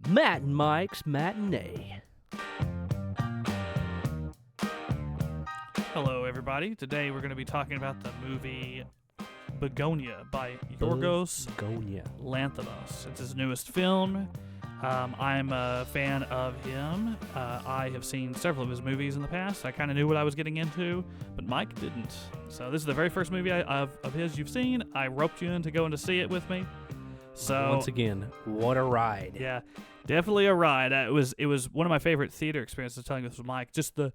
Matt and Mike's Matinee. Hello, everybody. Today we're going to be talking about the movie Bugonia by Yorgos Bugonia. Lanthimos. It's his newest film. I'm a fan of him. I have seen several of his movies in the past. I kind of knew what I was getting into, but Mike didn't. So this is the very first movie of his you've seen. I roped you in to go in to see it with me. So Once again, what a ride. Yeah, definitely a ride. It was one of my favorite theater experiences. Telling this with Mike, just the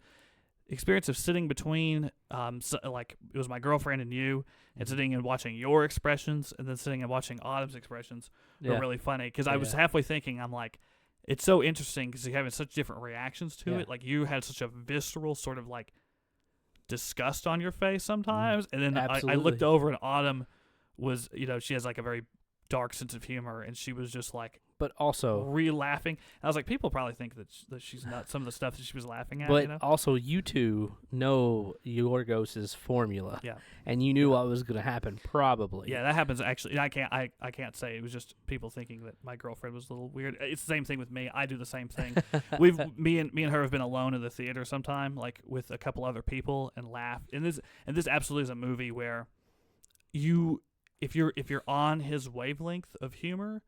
experience of sitting between, it was my girlfriend and you, and sitting and watching your expressions, and then sitting and watching Autumn's expressions were really funny. Because I was halfway thinking, I'm like, it's so interesting because you're having such different reactions to it. Like you had such a visceral sort of like disgust on your face sometimes, and then I looked over and Autumn was, she has like a very dark sense of humor, and she was just like, but also re-laughing. I was like, people probably think that she's not some of the stuff that she was laughing at. But also, you two know Yorgos's formula, and you knew what was going to happen. Probably, that happens. Actually, I can't say. It was just people thinking that my girlfriend was a little weird. It's the same thing with me. I do the same thing. me and her have been alone in the theater sometime, like with a couple other people, and laughed. And this absolutely is a movie where if you're on his wavelength of humor,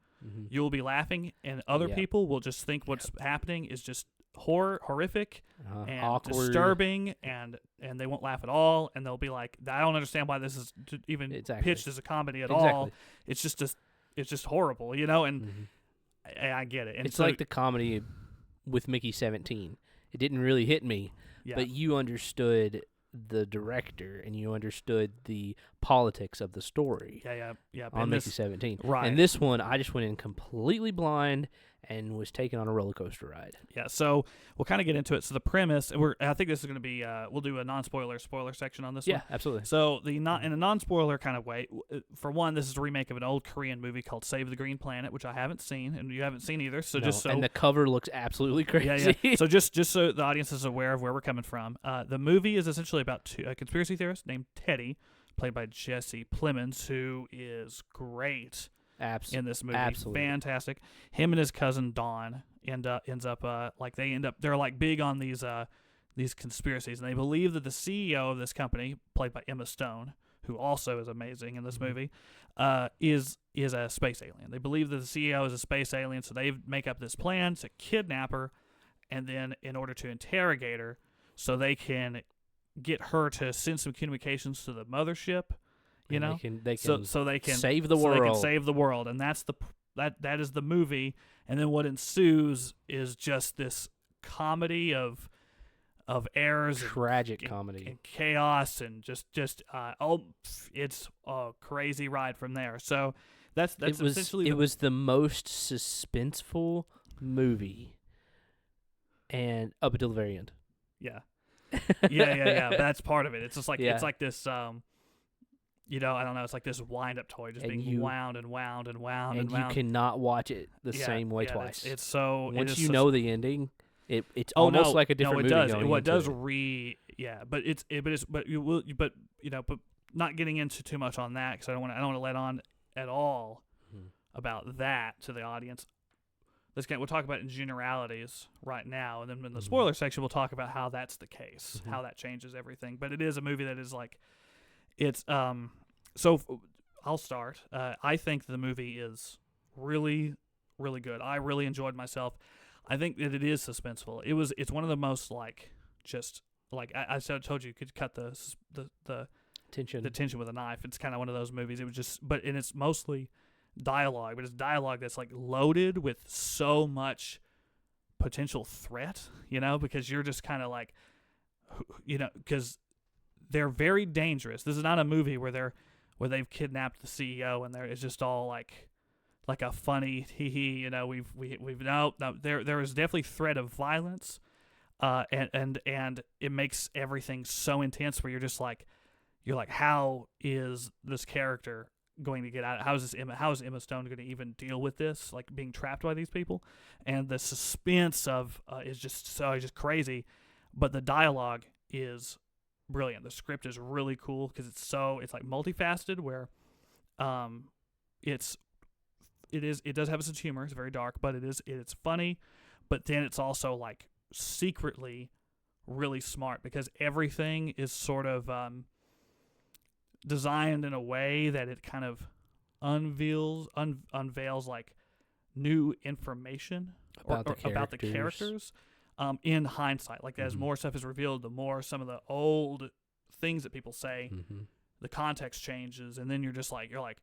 you'll be laughing, and other people will just think what's happening is just horrific and awkward, disturbing, and they won't laugh at all, and they'll be like, I don't understand why this is even pitched as a comedy at all. It's just horrible, and I get it. And it's like the comedy with Mickey 17. It didn't really hit me, but you understood the director, and you understood the politics of the story. On Mickey 17. Right. And this one, I just went in completely blind and was taken on a roller coaster ride. Yeah, so we'll kind of get into it. So the premise, I think this is going to be, we'll do a non-spoiler spoiler section on this one. Yeah, absolutely. So in a non-spoiler kind of way, for one, this is a remake of an old Korean movie called Save the Green Planet, which I haven't seen, and you haven't seen either. And the cover looks absolutely crazy. Yeah. So just so the audience is aware of where we're coming from, the movie is essentially about a conspiracy theorist named Teddy, played by Jesse Plemons, who is great in this movie. Absolutely. Fantastic. Him and his cousin Dawn they're like big on these conspiracies, and they believe that the CEO of this company, played by Emma Stone, who also is amazing in this movie, is a space alien. They believe that the CEO is a space alien, so they make up this plan to kidnap her, and then in order to interrogate her, so they can get her to send some communications to the mothership, they can save the world. So they can save the world, and that is the movie. And then what ensues is just this comedy of errors, tragic comedy, and chaos, and it's a crazy ride from there. So that's essentially it was the most suspenseful movie, and up until the very end. Yeah. But that's part of it. It's just like it's like this. I don't know. It's like this wind-up toy, just being wound and wound and wound and wound. You cannot watch it the same way twice. It's so once you know the ending, it's almost like a different movie. It does. But not getting into too much on that, because I don't want to let on at all about that to the audience. We'll talk about it in generalities right now, and then in the spoiler section, we'll talk about how that's the case, how that changes everything. But it is a movie that is like, it's so I'll start. I think the movie is really, really good. I really enjoyed myself. I think that it is suspenseful. It's one of the most I told you could cut the tension with a knife. It's kind of one of those movies. It was and it's mostly dialogue, but it's dialogue that's like loaded with so much potential threat, because you're just kind of like, because they're very dangerous. This is not a movie where they've kidnapped the CEO and it's just all like a funny hee. There is definitely threat of violence, and it makes everything so intense where you're like, how is this character going to get out? How is Emma Stone going to even deal with this, like being trapped by these people? And the suspense of is just crazy, but the dialogue is brilliant. The script is really cool because it's like multifaceted, where it's it does have a sense of humor. It's very dark, but it's funny. But then it's also like secretly really smart because everything is sort of designed in a way that it kind of unveils like new information about the characters in hindsight. Like as more stuff is revealed, the more some of the old things that people say, the context changes, and then you're like,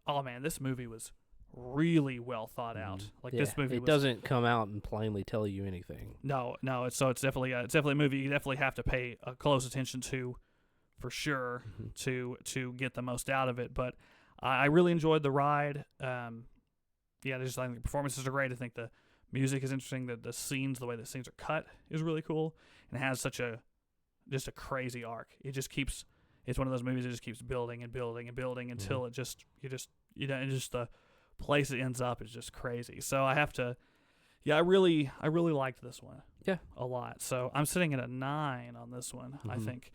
oh man, this movie was really well thought out. Like this movie, doesn't come out and plainly tell you anything. No. It's definitely a movie you definitely have to pay close attention to, for sure, to get the most out of it. But I really enjoyed the ride. I think the performances are great. I think the music is interesting. The scenes, the way the scenes are cut, is really cool, and it has such a crazy arc. It's one of those movies that just keeps building and building and building until and just the place it ends up is just crazy. So I have to, I really liked this one. Yeah, a lot. So I'm sitting at a 9 on this one. I think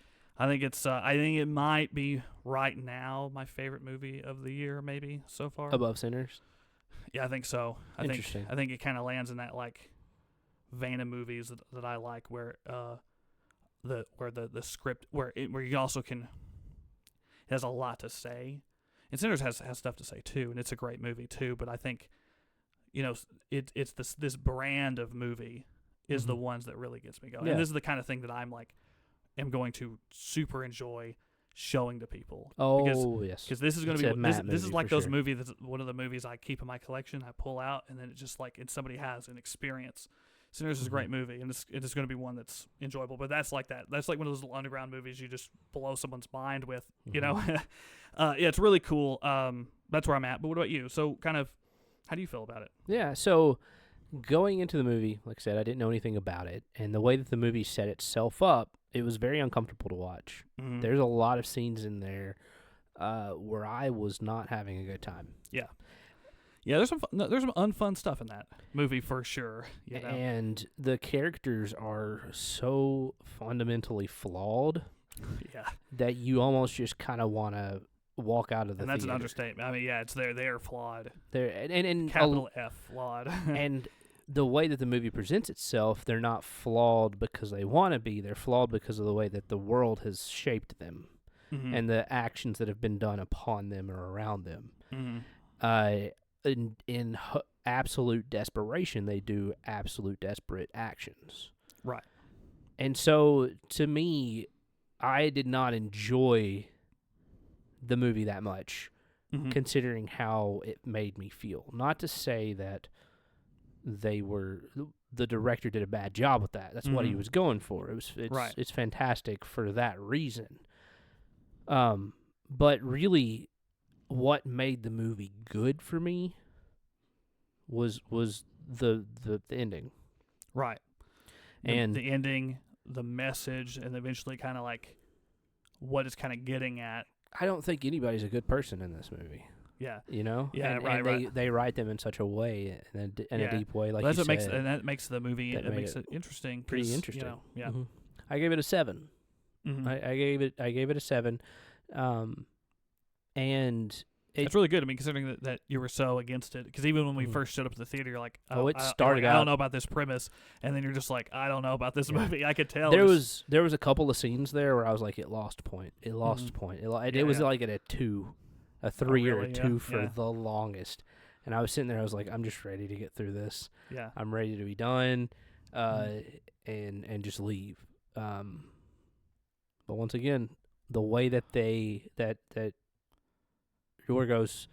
it's I think it might be right now my favorite movie of the year, maybe so far. Above Sinners. Yeah, I think so. Interesting. I think it kind of lands in that like vein of movies that I like, where the script where you also can. It has a lot to say. And Sinners has stuff to say too, and it's a great movie too. But I think, it's this brand of movie is the ones that really gets me going. Yeah. And this is the kind of thing that I'm like, am going to super enjoy showing to people. Yes. Because this is going to be this is like those movies. That's one of the movies I keep in my collection. I pull out, and then it just like, and somebody has an experience. Sinners is a great movie, and it's going to be one that's enjoyable. But that's like that. That's like one of those little underground movies you just blow someone's mind with. It's really cool. That's where I'm at. But what about you? So, kind of, how do you feel about it? Yeah. So, going into the movie, like I said, I didn't know anything about it, and the way that the movie set itself up, it was very uncomfortable to watch. There's a lot of scenes in there where I was not having a good time. Yeah. Yeah, there's some unfun stuff in that movie for sure. And the characters are so fundamentally flawed that you almost just kind of want to walk out of the theater. And that's an understatement. I mean, it's they are flawed. And capital F, flawed. And the way that the movie presents itself, they're not flawed because they want to be. They're flawed because of the way that the world has shaped them and the actions that have been done upon them or around them. In absolute desperation, they do absolute desperate actions. Right. And so, to me, I did not enjoy the movie that much, considering how it made me feel. Not to say that the director did a bad job with that. That's what he was going for. It's fantastic for that reason. But really, what made the movie good for me was the ending. Right. And the ending, the message, and eventually kind of like what it's kind of getting at. I don't think anybody's a good person in this movie. Yeah. Yeah, and, right. They write them in such a way, in a deep way, like that's you what said. that makes the movie. It makes it interesting. Pretty interesting. Yeah. I gave it a 7. I gave it a 7. And it's really good. I mean, considering that you were so against it, because even when we first showed up to the theater, you're like, it started out. I don't know about this premise, and then you're just like, I don't know about this movie. I could tell there was a couple of scenes there where I was like, it lost point. It lost point. It was like at a 2, a 3 or a 2 for the longest. And I was sitting there. I was like, I'm just ready to get through this. Yeah, I'm ready to be done, and just leave. But once again, the way that that Yorgos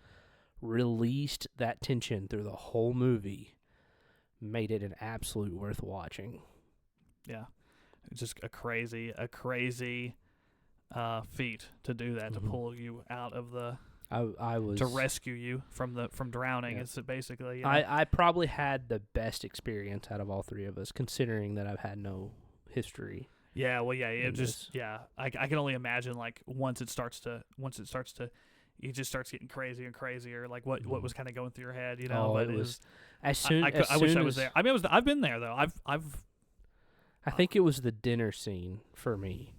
released that tension through the whole movie made it an absolute worth watching. Yeah, it's just a crazy feat to do that, to pull you out of the. I was to rescue you from drowning. Yeah. It's basically. I probably had the best experience out of all three of us, considering that I've had no history. Yeah, well, yeah, it just I can only imagine, like once it starts to it just starts getting crazier and crazier. Like what was kind of going through your head, you know? But it was I wish I was there. I mean, I've been there though. I think it was the dinner scene for me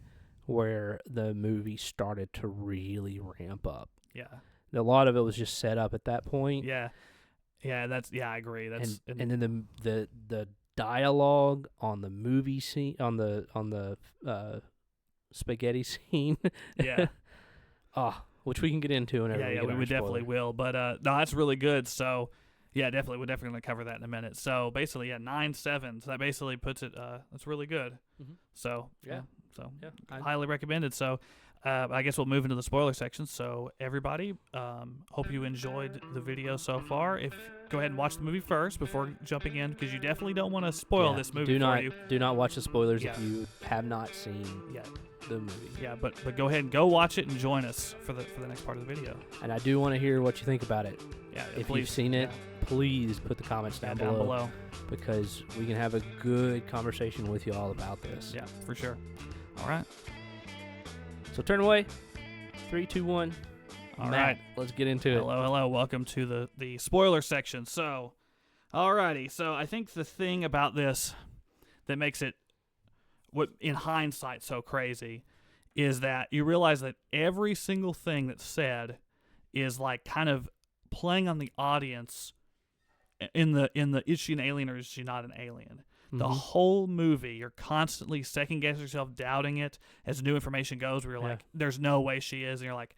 where the movie started to really ramp up. Yeah, a lot of it was just set up at that point. Yeah, I agree. That's and then the dialogue on the movie scene on the spaghetti scene. Yeah. Which we can get into whenever we get we our definitely spoiler. will. But no, that's really good. So yeah, definitely, we're definitely going to cover that in a minute. So basically, 9.7. So that basically puts it. That's really good. Mm-hmm. So yeah, highly recommended. So. I guess we'll move into the spoiler section. So everybody, hope you enjoyed the video so far. Go ahead and watch the movie first before jumping in, because you definitely don't want to spoil this movie for you. Do not watch the spoilers if you have not seen the movie. Yeah, but go ahead and go watch it and join us for the next part of the video. And I do want to hear what you think about it. Yeah, if you've seen it, please put the comments down below, because we can have a good conversation with you all about this. Yeah, for sure. All right. So turn away. 3, 2, 1. All right. Let's get into it. Hello. Welcome to the spoiler section. So, alrighty. So I think the thing about this that makes it, what in hindsight, so crazy, is that you realize that every single thing that's said is like kind of playing on the audience in the is she an alien or is she not an alien? The whole movie, you're constantly second-guessing yourself, doubting it as new information goes, where you're like, there's no way she is. And you're like,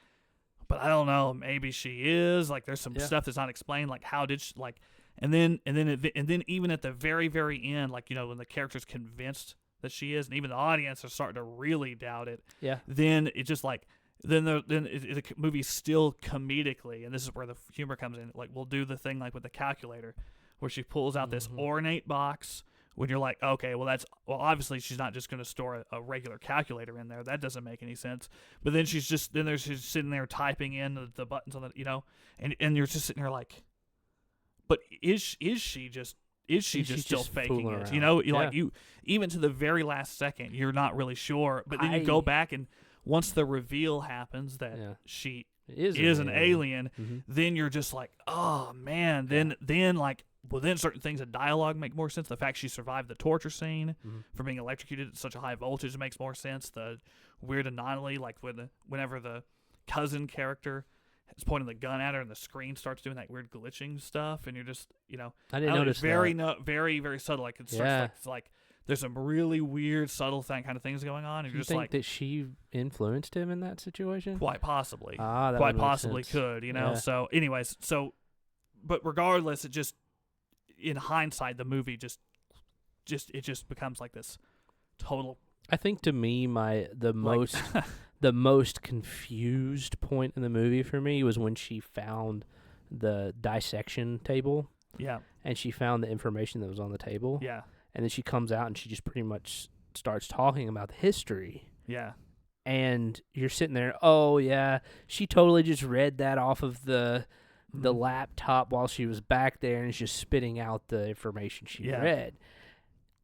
but I don't know, maybe she is. Like, there's some stuff that's not explained. Like, how did she, like, and then even at the very, very end, like, when the character's convinced that she is, and even the audience are starting to really doubt it. Yeah. Then it's just like, the movie's still comedically, and this is where the humor comes in. Like, we'll do the thing like with the calculator, where she pulls out this ornate box. When you're like, okay, well, obviously she's not just going to store a regular calculator in there. That doesn't make any sense. But then she's sitting there typing in the buttons on the, and you're just sitting there like, but is she just still faking it? Like even to the very last second, you're not really sure. But then you go back, and once the reveal happens that she is an alien, then you're just like, oh man. Then like. Well, then certain things in dialogue make more sense. The fact she survived the torture scene from being electrocuted at such a high voltage makes more sense. The weird anomaly, like whenever the cousin character is pointing the gun at her and the screen starts doing that weird glitching stuff, and you're just, I didn't notice very very subtle. Like it starts like there's some really weird, subtle kind of things going on. And you're just think that she influenced him in that situation? Quite possibly. That quite possibly could. So, anyways, but regardless, it just. In hindsight, the movie just becomes like this total. I think to me, the most confused point in the movie for me was when she found the dissection table. Yeah. And she found the information that was on the table. Yeah. And then she comes out and she just pretty much starts talking about the history. Yeah. And you're sitting there, oh yeah, she totally just read that off of the laptop while she was back there, and is just spitting out the information she read.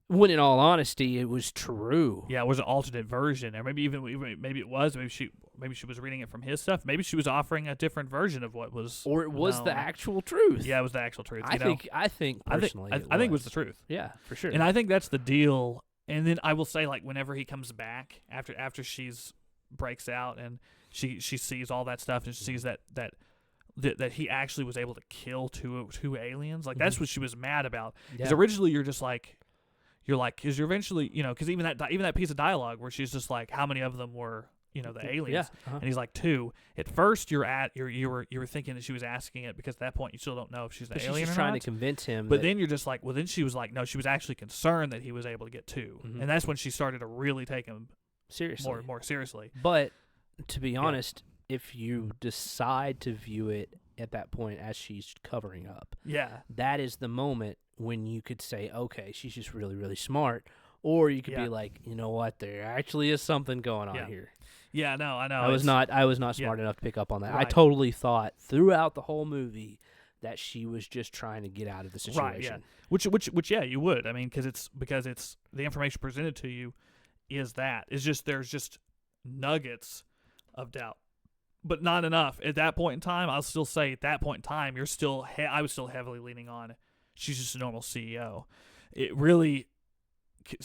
When in all honesty, it was true. Yeah, it was an alternate version, or maybe it was. Maybe she was reading it from his stuff. Maybe she was offering a different version of what was, or it was the actual truth. Yeah, it was the actual truth. I think personally, I think it was the truth. Yeah, for sure. And I think that's the deal. And then I will say, like, whenever he comes back after she's breaks out and she sees all that stuff and she sees that he actually was able to kill two aliens. Like, that's what she was mad about. Because originally you're because you're eventually, because even that piece of dialogue where she's just like, how many of them were, the aliens? And he's like, 2. At first you were thinking that she was asking it because at that point you still don't know if she's an alien or not. She's trying to convince him. But then you're just like, well, then she was like, no, she was actually concerned that he was able to get 2. And that's when she started to really take him seriously, more seriously. But to be honest, if you decide to view it at that point as she's covering up, that is the moment when you could say, okay, she's just really, really smart. Or you could be like, you know what, there actually is something going on here. Yeah, no, I know. I was not smart enough to pick up on that. Right. I totally thought throughout the whole movie that she was just trying to get out of the situation. Right, yeah. Which you would. I mean, because it's the information presented to you is just there's just nuggets of doubt. But not enough. At that point in time, I'll still say at that point in time, I was still heavily leaning on she's just a normal CEO. It really,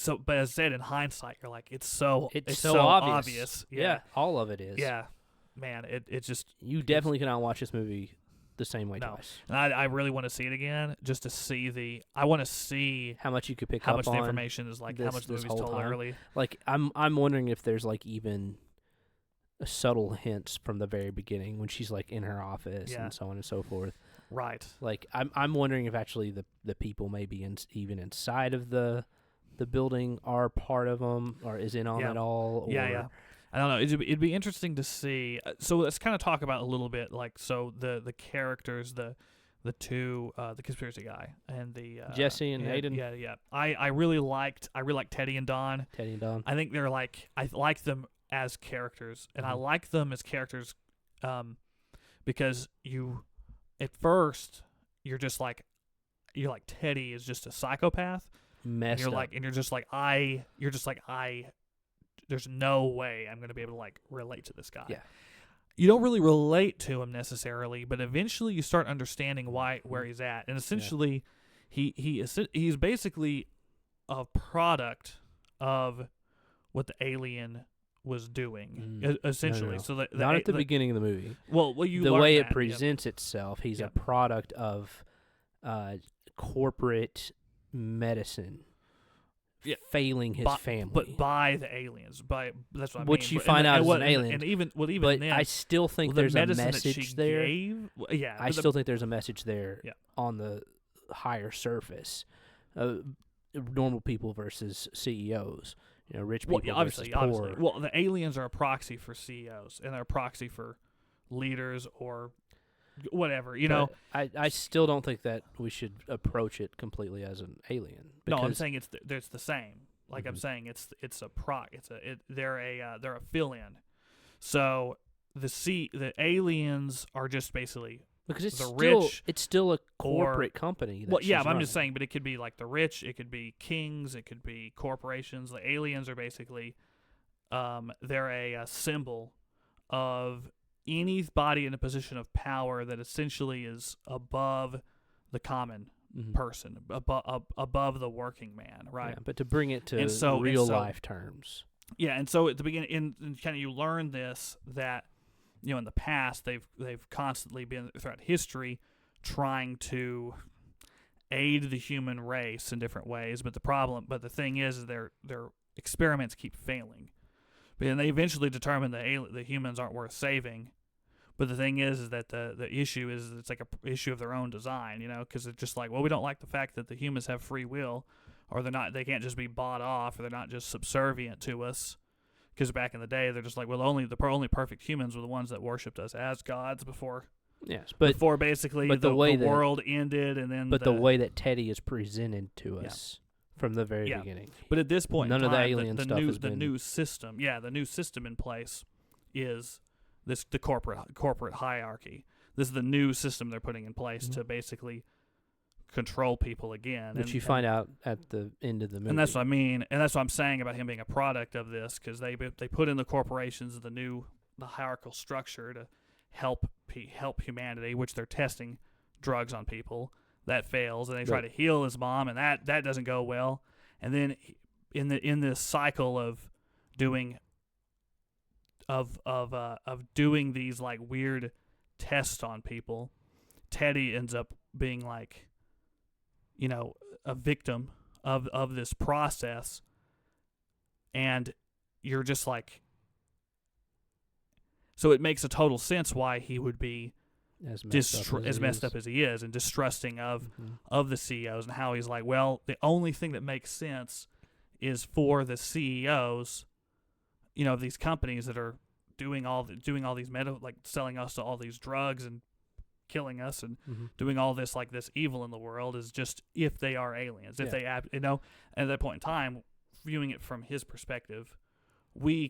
but as I said, in hindsight, you're like, it's so obvious. Yeah, all of it is. Yeah, man, it just. You definitely cannot watch this movie the same way No. twice. And I really want to see it again, just to see I want to see how much you could pick how up much on the information is like, how much the movie's told early. Like, I'm wondering if there's like even subtle hints from the very beginning when she's like in her office and so on and so forth. Right. Like, I'm wondering if actually the people maybe even inside of the building are part of them or is in on it all. Or yeah. I don't know. It'd be interesting to see. So let's kind of talk about a little bit, like, so the characters, the two, the conspiracy guy and the Jesse and Hayden. Yeah. I really liked Teddy and Don. I think they're like, I like them as characters, and I like them as characters, because at first you're like Teddy is just a psychopath. Messed up. You're just like there's no way I'm going to be able to like relate to this guy. Yeah. You don't really relate to him necessarily, but eventually you start understanding where he's at, and essentially he's basically a product of what the alien was doing, essentially. No. So not at the beginning of the movie. Well, the way it presents itself, he's a product of corporate medicine. Failing his family, but by the aliens, that's what I mean. Which you find out is an alien, and even but then, I still think there's a message there. I still think there's a message there on the higher surface. Normal people versus CEOs, rich people versus poor. Obviously. Well, the aliens are a proxy for CEOs, and they're a proxy for leaders or whatever, know. I still don't think that we should approach it completely as an alien. No, I'm saying it's the same. Like I'm saying, they're a fill-in. So the aliens are just basically because it's the rich. It's still a corporate company. But I'm just saying. But it could be like the rich. It could be kings. It could be corporations. The aliens are basically, they're a symbol of anybody in a position of power that essentially is above the common person, above the working man, right? Yeah, but to bring it to real life terms. Yeah, and so at the beginning, in kind of you learn this, that in the past they've constantly been throughout history trying to aid the human race in different ways, but the thing is their experiments keep failing. And they eventually determine that the humans aren't worth saving. But the thing is that the issue is it's like a issue of their own design, because it's just like, well, we don't like the fact that the humans have free will, or they can't just be bought off, or they're not just subservient to us. Because back in the day, they're just like, well, the only perfect humans were the ones that worshipped us as gods before. Yes, before basically the world ended, and then. But the way that Teddy is presented to us. From the very beginning. But at this point, none in time, of the alien stuff has been... the new system in place is the corporate hierarchy. This is the new system they're putting in place to basically control people again. Which you find out at the end of the movie. And that's what I mean, and that's what I'm saying about him being a product of this, because they put in the corporations, the hierarchical structure to help humanity, which they're testing drugs on people. That fails, and they try to heal his mom, and that doesn't go well. And then in this cycle of doing these like weird tests on people, Teddy ends up being like, a victim of this process, and you're just like, so it makes a total sense why he would be as messed up as he is, and distrusting of the CEOs, and how he's like, well, the only thing that makes sense is for the CEOs, of these companies that are doing all these like selling us all these drugs and killing us and doing all this like this evil in the world, is just if they are aliens, if they at that point in time, viewing it from his perspective, we're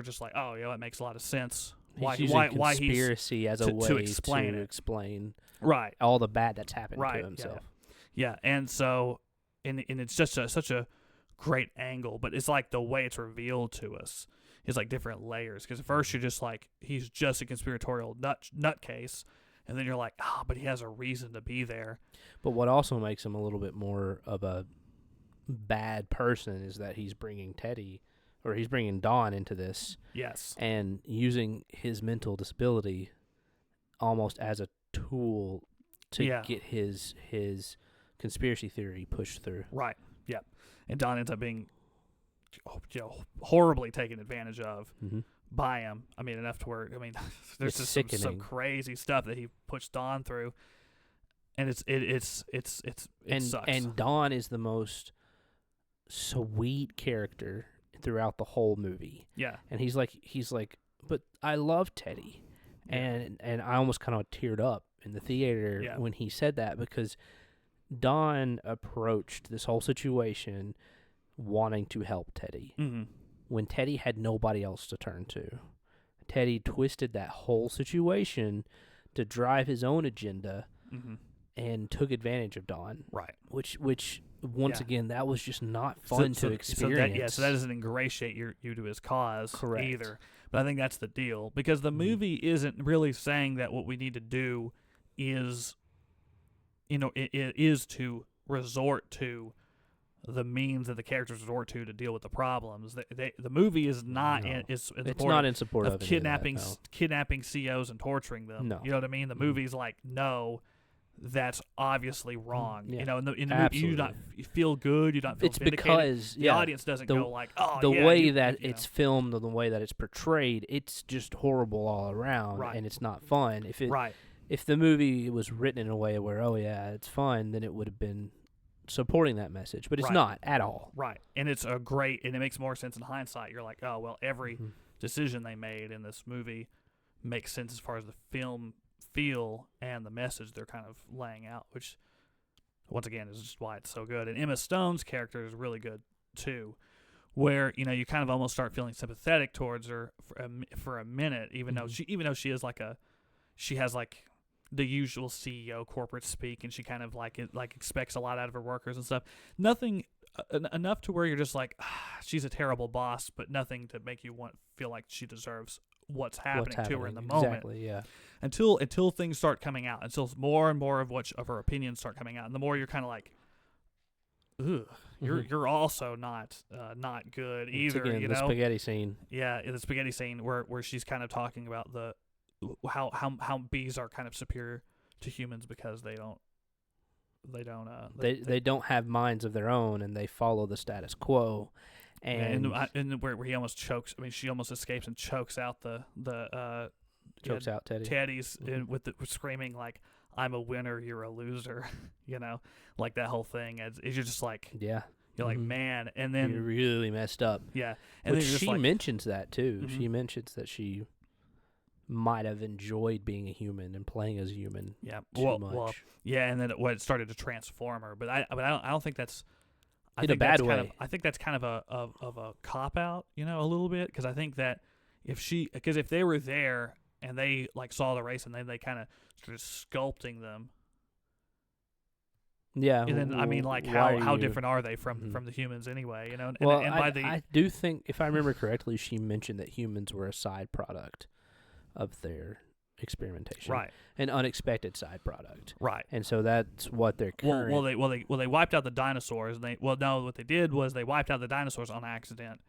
just like, oh yeah, that makes a lot of sense. Why conspiracy as a way to explain right all the bad that's happened to himself. Yeah. And so and it's just such a great angle, but it's like the way it's revealed to us is like different layers, because at first you're just like, he's just a conspiratorial nutcase, and then you're like, but he has a reason to be there. But what also makes him a little bit more of a bad person is that he's bringing Don into this. Yes. And using his mental disability almost as a tool to get his conspiracy theory pushed through. Right. Yeah. And Don ends up being horribly taken advantage of by him. I mean, enough to where there's just some crazy stuff that he puts Don through, and it sucks. And Don is the most sweet character throughout the whole movie. Yeah. And he's like, but I love Teddy, and I almost kind of teared up in the theater when he said that, because Don approached this whole situation wanting to help Teddy when Teddy had nobody else to turn to. Teddy twisted that whole situation to drive his own agenda and took advantage of Don. Right. Which once again, that was just not fun to experience. So that doesn't ingratiate you to his cause Correct. either. But I think that's the deal, because the movie isn't really saying that what we need to do is, it is to resort to the means that the characters resort to deal with the problems. The movie is not it's not in support of kidnapping any of that, no. kidnapping CEOs and torturing them. No. You know what I mean? The movie's like, no, that's obviously wrong. Yeah. In the movie, you feel good, you don't feel vindicated. Because the audience doesn't go like, oh, the way that it's filmed and the way that it's portrayed, it's just horrible all around, and it's not fun. If the movie was written in a way where, it's fun, then it would have been supporting that message, but it's not at all. Right. And it's and it makes more sense in hindsight. You're like, oh, well, every decision they made in this movie makes sense as far as the film feel and the message they're kind of laying out, which, once again, is just why it's so good. And Emma Stone's character is really good, too, where, you kind of almost start feeling sympathetic towards her for a minute, even though she is she has the usual CEO corporate speak, and she kind of expects a lot out of her workers and stuff. Nothing enough to where you're just like, she's a terrible boss, but nothing to make you feel like she deserves what's happening to her in the moment. Exactly, yeah. Until things start coming out, until more and more of her opinions start coming out, and the more you're kind of like, ugh, you're also not good either. Again, the spaghetti scene. Yeah, in the spaghetti scene where she's kind of talking about how bees are kind of superior to humans because they don't have minds of their own, and they follow the status quo. And where he almost chokes. I mean, she almost escapes and chokes out chokes out Teddy. Teddy's with screaming like, "I'm a winner, you're a loser," like that whole thing. You're just like, you're like, man, and then you're really messed up. Yeah, and then she mentions that too. She mentions that she might have enjoyed being a human and playing as a human. Too much. Well, and then it started to transform her. But I don't think that's in a bad way. I think that's kind of a cop out, a little bit, because I think that if they were there and they saw the race and then they kind of started sculpting them. Yeah. And then how different are they from the humans anyway? I do think, if I remember correctly, she mentioned that humans were a side product of their experimentation, right? An unexpected side product, right? And so that's what they're current. They wiped out the dinosaurs, and what they did was they wiped out the dinosaurs on accident,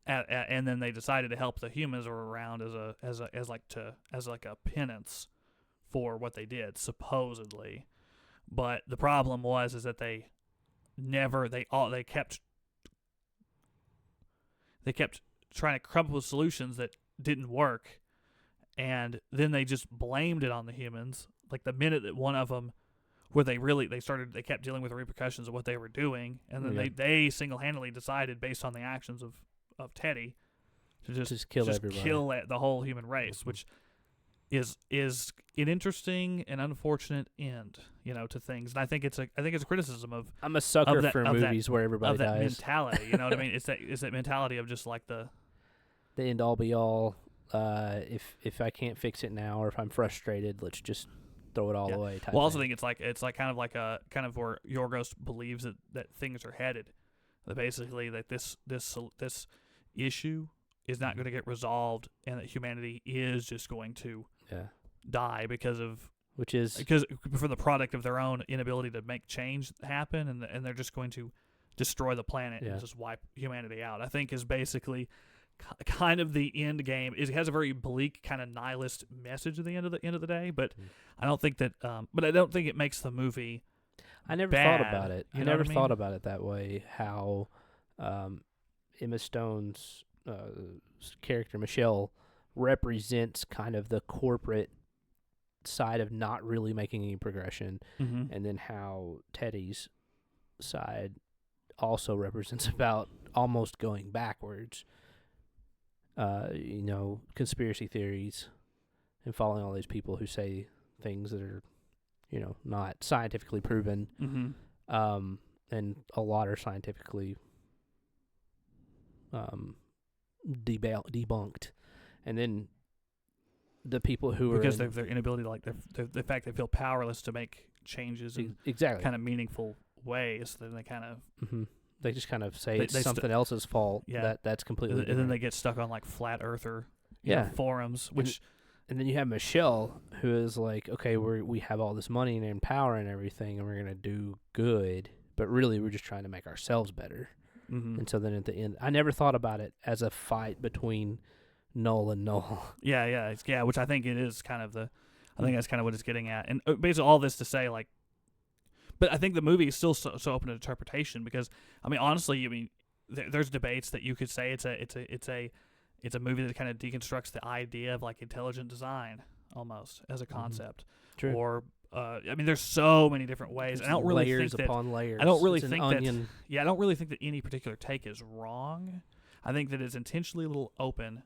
and then they decided to help the humans around as a penance for what they did, supposedly. But the problem was that they kept trying to come up with solutions that didn't work. And then they just blamed it on the humans. Like the minute that one of them, where they kept dealing with the repercussions of what they were doing, and then they single-handedly decided, based on the actions of Teddy, to just kill everybody, kill the whole human race, which is an interesting and unfortunate end, to things. And I think it's a criticism of. I'm a sucker for movies where everybody dies. That mentality, you know what I mean? It's that mentality of just like the end all be all. If I can't fix it now, or if I'm frustrated, let's just throw it all away. Well, I also think it's kind of where Yorgos believes that things are headed. That basically that this issue is not going to get resolved, and that humanity is just going to die because for the product of their own inability to make change happen, and they're just going to destroy the planet and just wipe humanity out. I think is basically kind of the end game. It has a very bleak kind of nihilist message at the end of the day, but I don't think that. But I don't think it makes the movie. I never bad, thought about it. I never thought about it that way. How Emma Stone's character Michelle represents kind of the corporate side of not really making any progression, and then how Teddy's side also represents about almost going backwards. Conspiracy theories and following all these people who say things that are, not scientifically proven, and a lot are scientifically debunked, and then the people who because their inability to the fact they feel powerless to make changes in kind of meaningful ways, then they kind of they just kind of say it's something else's fault. That's completely different. And then they get stuck on like flat earther forums, which and then you have Michelle, who is like, okay, we have all this money and power and everything, and we're gonna do good, but really we're just trying to make ourselves better. And so then at the end, I never thought about it as a fight between Null and Null. Yeah, which I think it is kind of I think that's kind of what it's getting at. And basically all this to say, like, but I think the movie is still so open to interpretation because, I mean, honestly, there's debates that you could say it's a movie that kind of deconstructs the idea of like intelligent design almost as a concept. True. Or there's so many different ways. It's I don't really layers think that, upon layers. I don't really it's think an that. onion. Yeah, I don't really think that any particular take is wrong. I think that it's intentionally a little open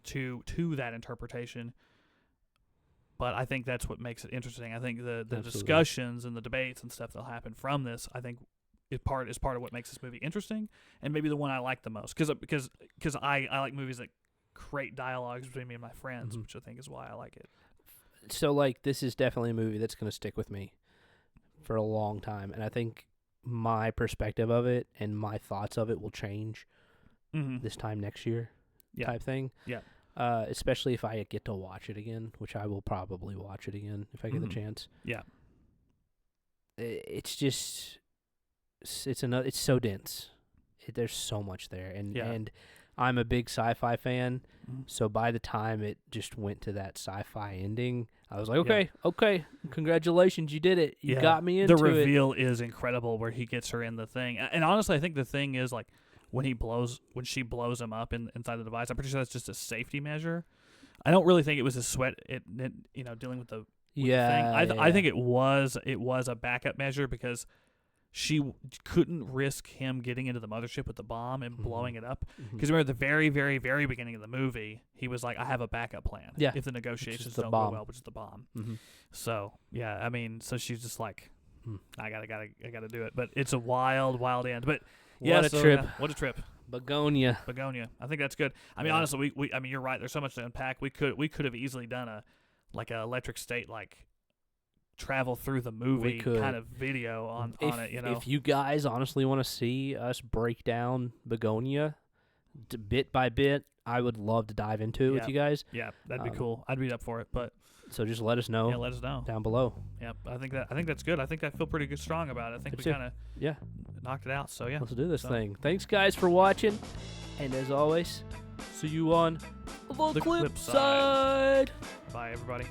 to that interpretation. But I think that's what makes it interesting. I think the discussions and the debates and stuff that'll happen from this, I think, is part of what makes this movie interesting, and maybe the one I like the most. Because I like movies that create dialogues between me and my friends, which I think is why I like it. So, like, this is definitely a movie that's going to stick with me for a long time, and I think my perspective of it and my thoughts of it will change this time next year type thing. Yeah. Especially if I get to watch it again, which I will probably watch it again if I get the chance. Yeah. It's just, it's so dense. There's so much there. And I'm a big sci-fi fan, so by the time it just went to that sci-fi ending, I was like, okay, congratulations, you did it. You got me into it. The reveal is incredible where he gets her in the thing. And honestly, I think the thing is, like, when she blows him up inside the device, I'm pretty sure that's just a safety measure. I don't really think it was a sweat, dealing with the thing. I think it was a backup measure because she couldn't risk him getting into the mothership with the bomb and blowing it up. Because remember, at the very, very, very beginning of the movie, he was like, I have a backup plan if the negotiations don't go well, which is the bomb. So, so she's just like, I gotta do it. But it's a wild, wild end. But what a trip. What a trip. Bugonia. I think that's good. I mean, honestly, you're right. There's so much to unpack. We could have easily done a electric state, like, travel through the movie kind of video on it, If you guys honestly want to see us break down Bugonia bit by bit, I would love to dive into it with you guys. Yeah, that'd be cool. I'd be up for it. But so just let us know. Yeah, let us know down below. Yeah, I think that's good. I think I feel pretty strong about it. I think we kind of knocked it out. So yeah, let's do this thing. Thanks guys for watching, and as always, see you on the clip side. Bye everybody.